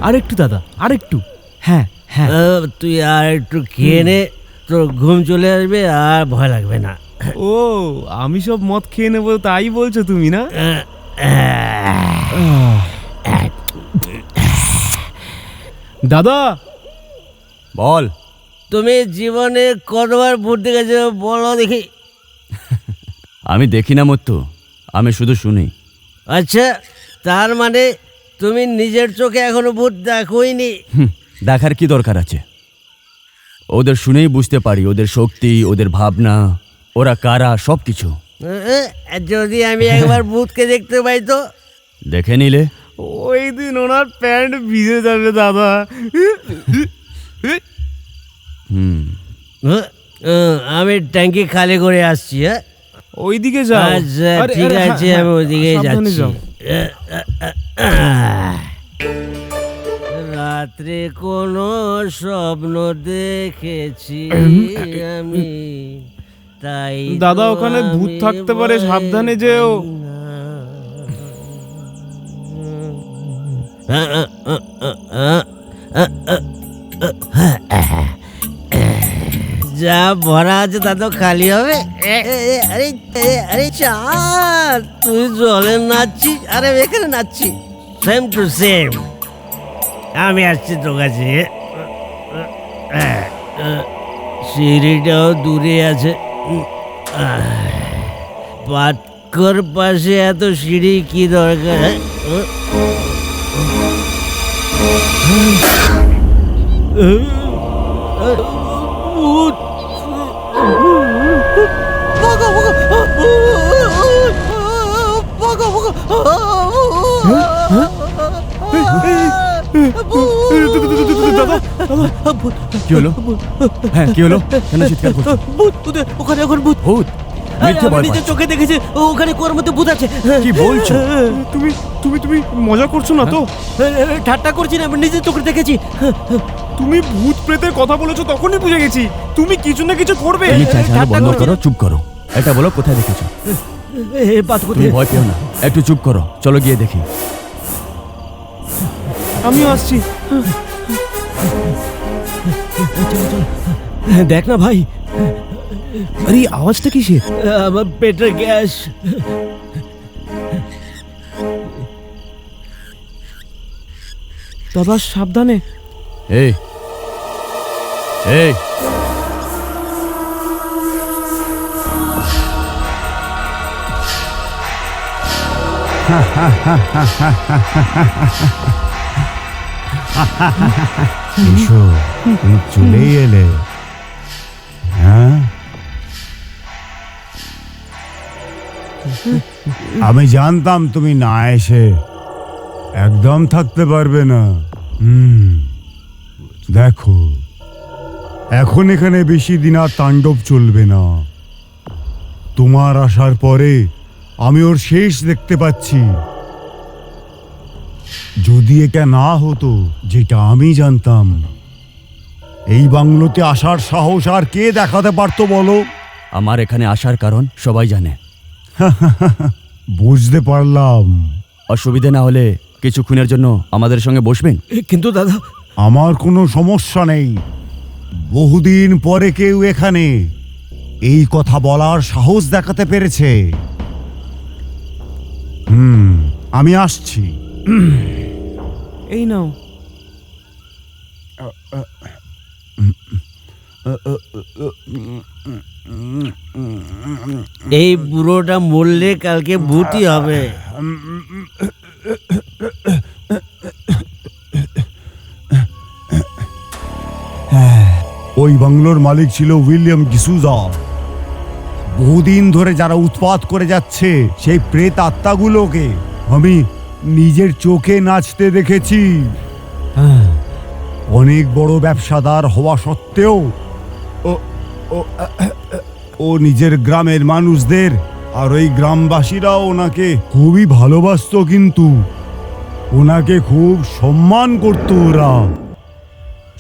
আরেকটু দাদা, আরেকটু। হ্যাঁ হ্যাঁ, তুই আর একটু খেয়ে নে, তোর ঘুম চলে আসবে আর ভয় লাগবে না। ও আমি সব মদ খেয়ে নেবো তাই বলছো তুমি না? দাদা বল। তুমি জীবনে কতবার ভূত দেখেছো বলো দেখি? আমি দেখি না মত্তু, আমি শুধু শুনি। আচ্ছা, তার মানে তুমি নিজের চোখে এখনো ভূত দেখোইনি? দেখার কি দরকার আছে? ওদের শুনেই বুঝতে পারি ওদের শক্তি, ওদের ভাবনা, ওরা কারা, সব কিছু। যদি আমি একবার ভূতকে দেখতে পাই তো? দেখে নিলে ওই দিন ওনার প্যান্ট ভিজে যাবে দাদা। আমি ট্যাঙ্কি খালি করে আসছি। ওইদিকে যাও। আচ্ছা ঠিক আছে, আমি ওইদিকে যাচ্ছি। রাত্রে কোনো স্বপ্ন দেখেছি আমি, তাই দাদা ওখানে ভূত থাকতে পারে, সাবধানে যেও। যা ভরা আছে তা তো খালি হবে। আরে আরে চার, তুই জলে নাচছিস, আরে এখানে নাচছি, সেম টু সেম। আমি আসছি তোর কাছে। সিঁড়িটাও দূরে আছে। পাটকর পাশে এত সিঁড়ি কি দরকার? কি হলো? হ্যাঁ কি হলো? কেন চিৎকার করছো? ভূত, ওখানে এখন ভূত। ভূত? মিথ্যে বল। নিজের চোখে দেখেছি, ওখানে কোর মধ্যে ভূত আছে। কি বলছো? তুমি তুমি তুমি মজা করছো না তো? ঠাট্টা করছি না, আমি নিজের চোখে দেখেছি। তুমি ভূত প্রেতের কথা বলেছো তখনই বুঝে গেছি তুমি কিছু না কিছু করবে। তুমি চেঁচানো বন্ধ করো, চুপ করো। এটা বলো কোথায় দেখেছো? তুমি ভয় পেও না, একটু চুপ করো, চলো গিয়ে দেখি। আমিও আসছি। দেখ না ভাই। আরে আওয়াজটা কিসের? আমার পেটের গ্যাস। দাদা সাবধানে। এই এই এসো, তুমি চলেই এলে। হ্যাঁ, আমি জানতাম তুমি না এসে একদম থাকতে পারবে না। দেখো, এখন এখানে বেশি দিন আর তাণ্ডব চলবে না। তোমার আসার পরে আমি ওর শেষ দেখতে পাচ্ছি। যদি এটা না হতো, যেটা আমি জানতাম, এই বাংলোতে আসার সাহস আর কে দেখাতে পারতো বলো? আমার এখানে আসার কারণ সবাই জানে। বুঝতে পারলাম। অসুবিধা না হলে কিছুক্ষণের জন্য আমাদের সঙ্গে বসবেন? কিন্তু দাদা, আমার কোনো সমস্যা নেই। বহুদিন পরে কেউ এখানে এই কথা বলার সাহস দেখাতে পেরেছে। আমি আসছি। এই নাও। এই বুড়োটা মরলে কালকে ভূতই হবে। ওই বাংলোর মালিক ছিল উইলিয়াম ডিসুজা। বহুদিন ধরে যারা উৎপাত করে যাচ্ছে সেই প্রেত আত্মাগুলোকে আমি নিজের চোখে নাচতে দেখেছি। অনেক বড় ব্যবসাদার হওয়া সত্ত্বেও ও নিজের গ্রামের মানুষদের আর ওই গ্রামবাসীরাও ওনাকে খুবই ভালোবাসতো, কিন্তু ওনাকে খুব সম্মান করতো ওরা।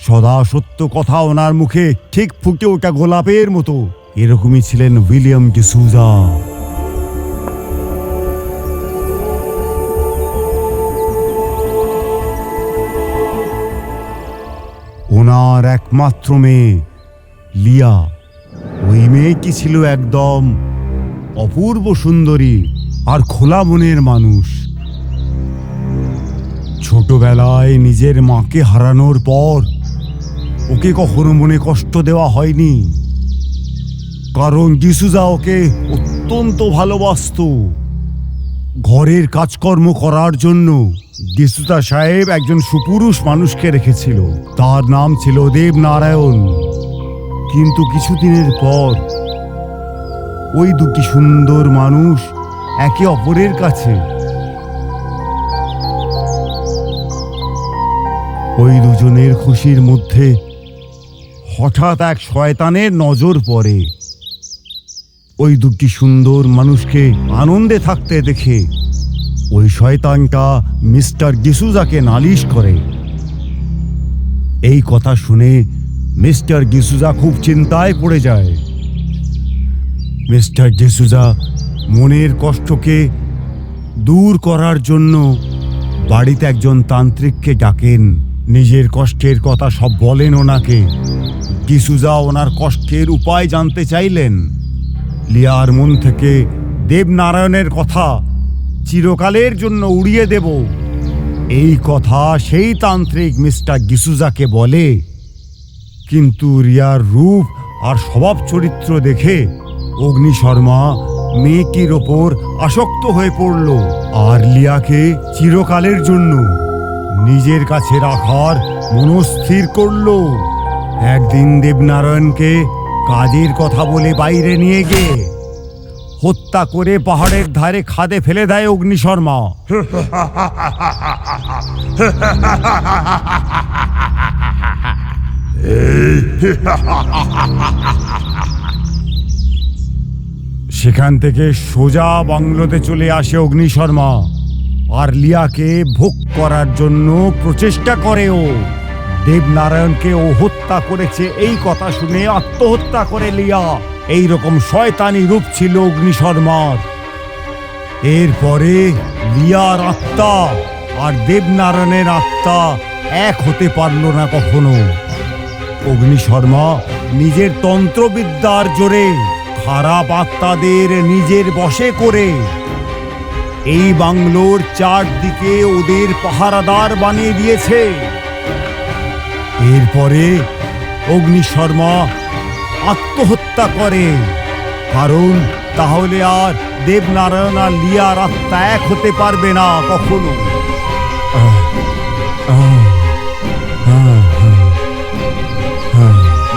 সদা সত্য কথা ওনার মুখে ঠিক ফুটে ওঠা গোলাপের মতো। এরকমই ছিলেন উইলিয়াম ডিসুজা। ওনার একমাত্র মেয়ে লিয়া। ওই মেয়েটি ছিল একদম অপূর্ব সুন্দরী আর খোলা মনের মানুষ। ছোটবেলায় নিজের মাকে হারানোর পর ওকে কখনো মনে কষ্ট দেওয়া হয়নি, কারণ ডিসুজা ওকে অত্যন্ত ভালোবাসতো। ঘরের কাজকর্ম করার জন্য ডিসুজা সাহেব একজন সুপুরুষ মানুষকে রেখেছিল, তার নাম ছিল দেবনারায়ণ। কিন্তু কিছুদিনের পর ওই দুটি সুন্দর মানুষ একে অপরের কাছে, ওই দুজনের খুশির মধ্যে হঠাৎ এক শয়তানের নজর পড়ে। ওই দুটি সুন্দর মানুষকে আনন্দে থাকতে দেখে ওই শয়তানটা মিস্টার ডিসুজাকে নালিশ করে। এই কথা শুনে মিস্টার ডিসুজা খুব চিন্তায় পড়ে যায়। মিস্টার ডিসুজা মনের কষ্টকে দূর করার জন্য বাড়িতে একজন তান্ত্রিককে ডাকেন। নিজের কষ্টের কথা সব বলেন ওনাকে। ডিসুজা ওনার কষ্টের উপায় জানতে চাইলেন। লিয়ার মন থেকে দেবনারায়ণের কথা চিরকালের জন্য উড়িয়ে দেব, এই কথা সেই তান্ত্রিক মিস্টার ডিসুজাকে বলে। কিন্তু রিয়ার রূপ আর স্বভাব চরিত্র দেখে অগ্নিশর্মা মেয়েটির ওপর আসক্ত হয়ে পড়ল আর লিয়াকে চিরকালের জন্য নিজের কাছে রাখার মনস্থির করল। একদিন দেবনারায়ণকে কাজের কথা বলে বাইরে নিয়ে গিয়ে হত্যা করে পাহাড়ের ধারে খাদে ফেলে দেয় অগ্নিশর্মা। সেখান থেকে সোজা বাংলোতে চলে আসে অগ্নিশর্মা আর লিয়াকে ভোগ করার জন্য প্রচেষ্টা করে। ও দেবনারায়ণকে ও হত্যা করেছে এই কথা শুনে আত্মহত্যা করে লিয়া। এই রকম শয়তানি রূপ ছিল অগ্নিশর্মার। এরপরে লিয়ার আত্মা আর দেবনারায়ণের আত্মা এক হতে পারল না কখনো। অগ্নিশর্মা নিজের তন্ত্রবিদ্যার জোরে খারাপ আত্মাদের নিজের বশে করে এই বাংলোর চারদিকে ওদের পাহারাদার বানিয়ে দিয়েছে। এরপরে অগ্নিশর্মা আত্মহত্যা করে, কারণ তাহলে আর দেবনারায়ণ আর লিয়ার আত্মা এক হতে পারবে না কখনো।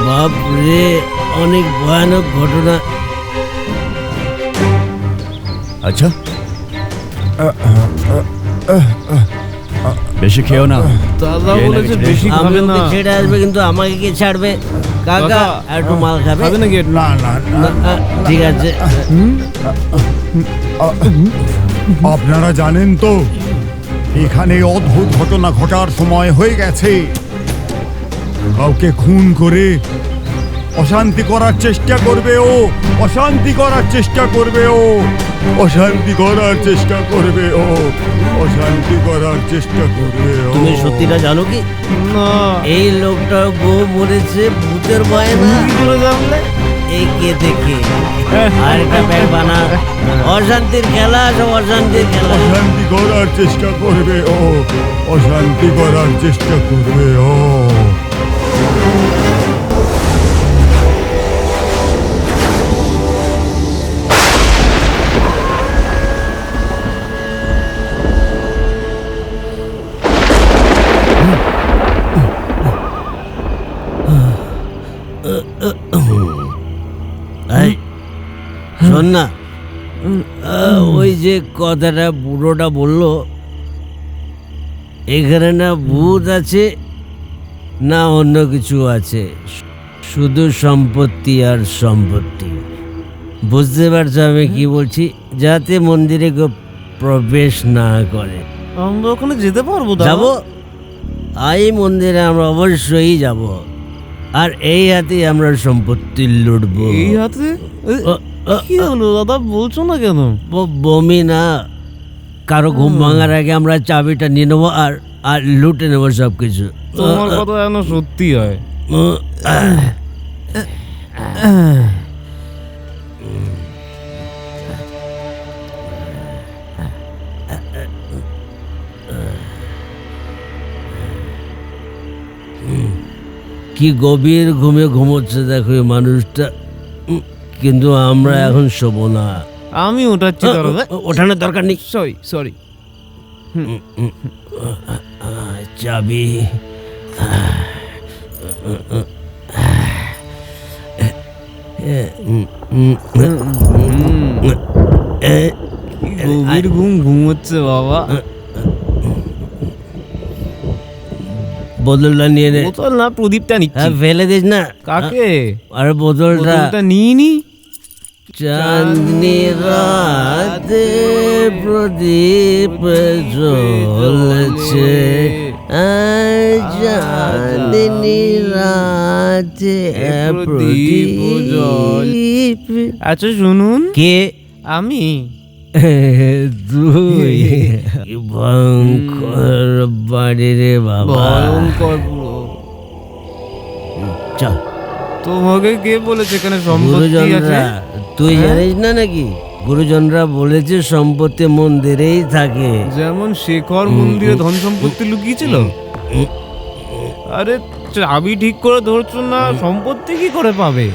বাপ রে, অনেক ভয়ানক ঘটনা। আচ্ছা, বেশি খেও না। দাদা খেয়ে বলেছে নাকি বেশি আমি খাবে না। ওকে ছেড়ে আসবে, কিন্তু আমাকে কে ছাড়বে? কাকা কাকা, একটু মাল খাবে? খাবে নাকি? না না না, ঠিক আছে। আপনারা জানেন তো এখানে অদ্ভুত ঘটনা ঘটার সময় হয়ে গেছে। কাউকে খুন করে অশান্তি করার চেষ্টা করবে ও, অশান্তি করার চেষ্টা করবে ও, অশান্তি করার চেষ্টা করবে ও, অশান্তি করার চেষ্টা করবে ও। তুমি সত্যিটা জানো কি? না, এই লোকটার বউ মরেছে ভূতের ভয়ে না। কি করে জানলে? এই কে দেখে আর একটা ব্যাগ বানা। অশান্তির খেলা, সব অশান্তির খেলা। অশান্তি করার চেষ্টা করবে ও, অশান্তি করার চেষ্টা করবে ও। এই, শোন না, ওই যে কথাটা বুড়োটা বললো, এখানে না ভূত আছে না অন্য কিছু আছে, শুধু সম্পত্তি আর সম্পত্তি। বুঝতে পারছো আমি কি বলছি? যাতে মন্দিরে কেউ প্রবেশ না করে। আমরা ওখানে যেতে পারবো? দাদা? যাবো? এই মন্দিরে আমরা অবশ্যই যাব, আর এই হাতে আমরা সম্পত্তি লুটবো। এই হাতে ও, ও, কি হলো দাদা, বলছো না কেন? বমি না, কারো ঘুম ভাঙার আগে আমরা চাবিটা নিয়ে নেবো আর আর লুটে নেবো সব কিছু। তোমার কথা যেন সত্যি হয়। কি গভীর ঘুমে ঘুমোচ্ছে দেখো এই মানুষটা। কিন্তু আমরা এখন শোবো না। আমি ওঠাচ্ছি দাদা। ওঠানোর দরকার নেই। Sorry sorry. চাবি। গভীর ঘুম হচ্ছে বাবা। বোতলটা নিয়ে নে। বোতল না, প্রদীপটা নিচ্ছি। হ্যাঁ, ফেলে দিস না। কাকে? আর বোতলটা। বোতলটা নিয়ে নি। চাঁদনি রাতে প্রদীপ জ্বলছে, চাঁদনি রাতে প্রদীপ। আচ্ছা শুনুন, কে? আমি। তুই? কি ভয়ঙ্কর বাড়ি রে বাবা। ভয়ঙ্কর পুরো। চল। তোমাকে কে বলেছে এখানে সম্পত্তি আছে? গুরুজনরা, তুই জানিস না নাকি? গুরুজনরা বলেছে সম্পত্তি মন্দিরেই থাকে। যেমন শেখর মন্দিরে ধন সম্পত্তি লুকিয়েছিল। আরে চাবি ঠিক করে ধরছো না, সম্পত্তি কি করে পাবে?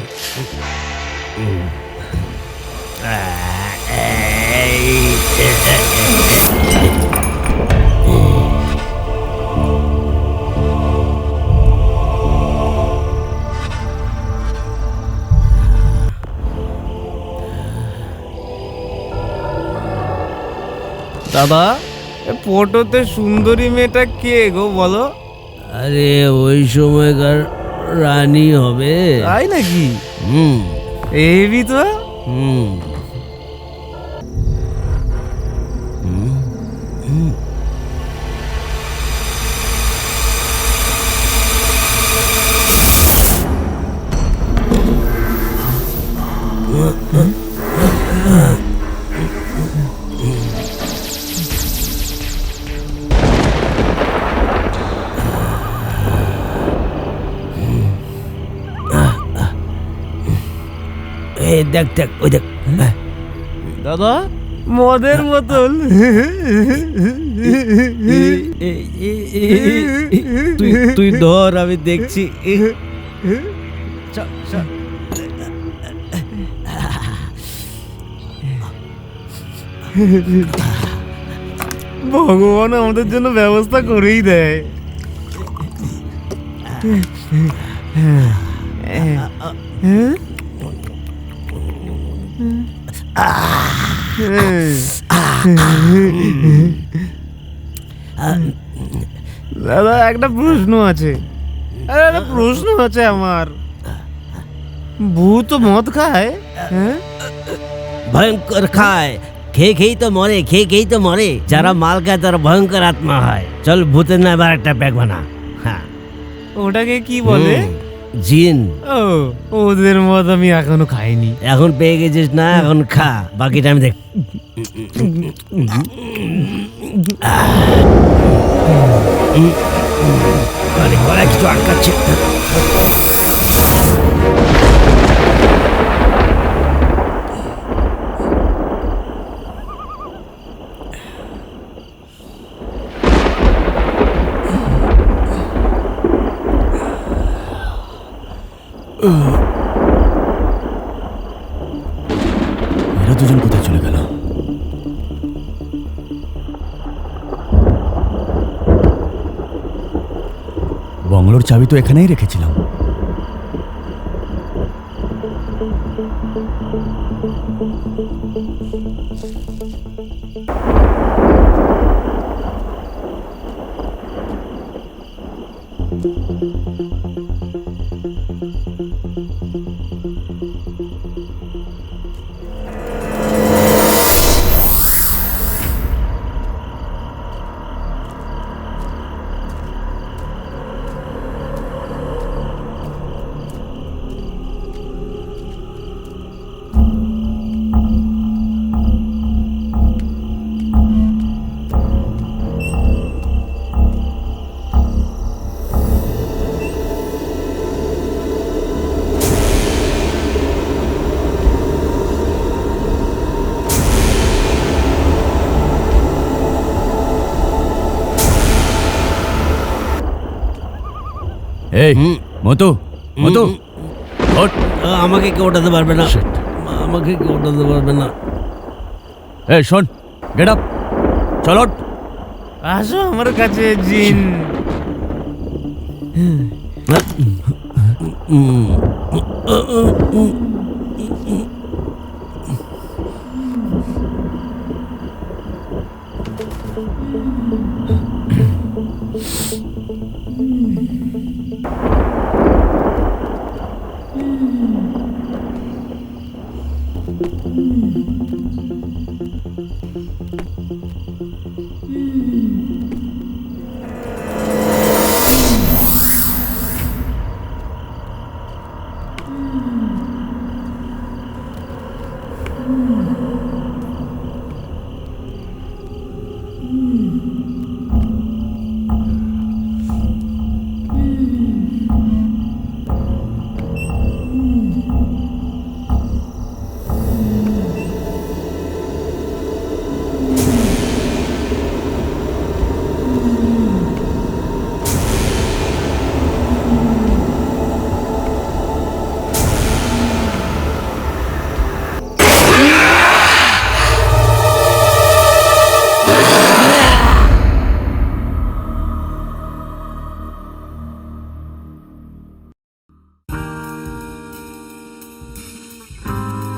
দাদা, ফটোতে সুন্দরী মেয়েটা কে গো বলো? আরে ওই সময়কার রানী হবে। তাই নাকি? হুম এবি তো। হুম। এই দেখ দেখ, ওই দেখ। দাদা, মদের বোতল। তুই ধর, আমি দেখছি। ভগবান আমাদের জন্য ব্যবস্থা করেই দেয়। দাদা, একটা প্রশ্ন আছে। আরে একটা প্রশ্ন আছে আমার। ভূত মদ খায়? হ্যাঁ, ভয়ঙ্কর খায়। খেয়ে খেয়েই তো মরে, খেয়ে খেয়েই তো মরে। যারা মাল খায় তারা ভয়ঙ্কর আত্মা হয়। চল ভূতের না এবার একটা প্যাক বানা। হ্যাঁ, ওটাকে কি বলে? জিন। ও, ওদের মদ আমি এখনো খাইনি। এখন পেয়ে গেছিস না, এখন খা, বাকিটা আমি দেখ। গলা কিছু আটকাচ্ছে। এরা দুজন কোথায় চলে গেল? বংলোর চাবি তো এখানেই রেখেছিলাম। এই মতো মতো ওঠ। আমাকে কেউ ওঠাতে পারবে না, আমাকে কেউ ওঠাতে পারবে না। এই শোন, গেট আপ, চল ওঠ। আসো আমার কাছে জিন।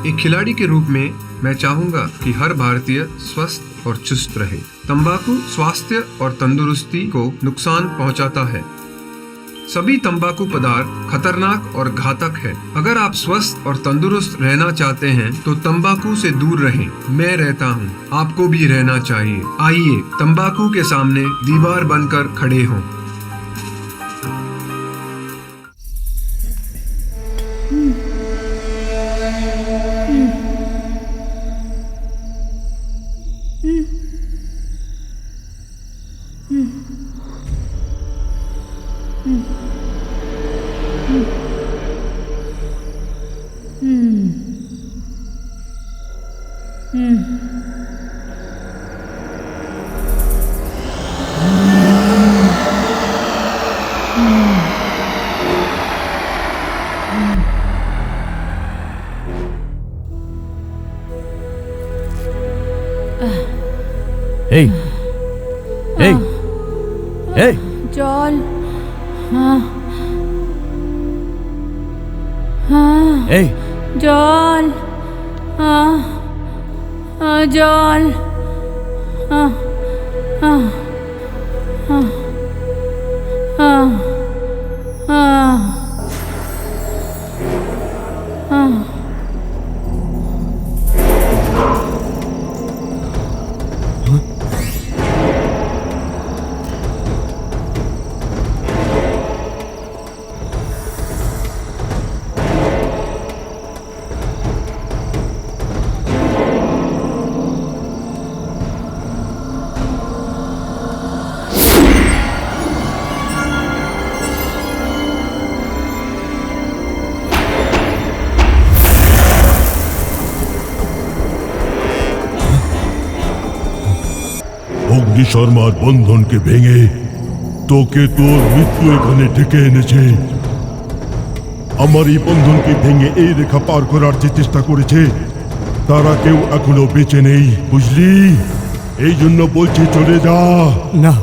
एक खिलाड़ी के रूप में मैं चाहूंगा कि हर भारतीय स्वस्थ और चुस्त रहे। तंबाकू स्वास्थ्य और तंदुरुस्ती को नुकसान पहुंचाता है। सभी तंबाकू पदार्थ खतरनाक और घातक है। अगर आप स्वस्थ और तंदुरुस्त रहना चाहते हैं तो तंबाकू से दूर रहें। मैं रहता हूं, आपको भी रहना चाहिए। आइए तंबाकू के सामने दीवार बनकर खड़े हों। এই এই এই জল। হ্যাঁ হ্যাঁ এই জল। জল। অগ্নি শর্মার বন্ধনকে ভেঙে তোকে তোর মৃত্যু এখানে ডেকে এনেছে। আমার এই বন্ধনকে ভেঙে এই রেখা পার করার যে চেষ্টা করেছে তারা কেউ এখনো বেঁচে নেই, বুঝলি? এই জন্য বলছি চলে যা। না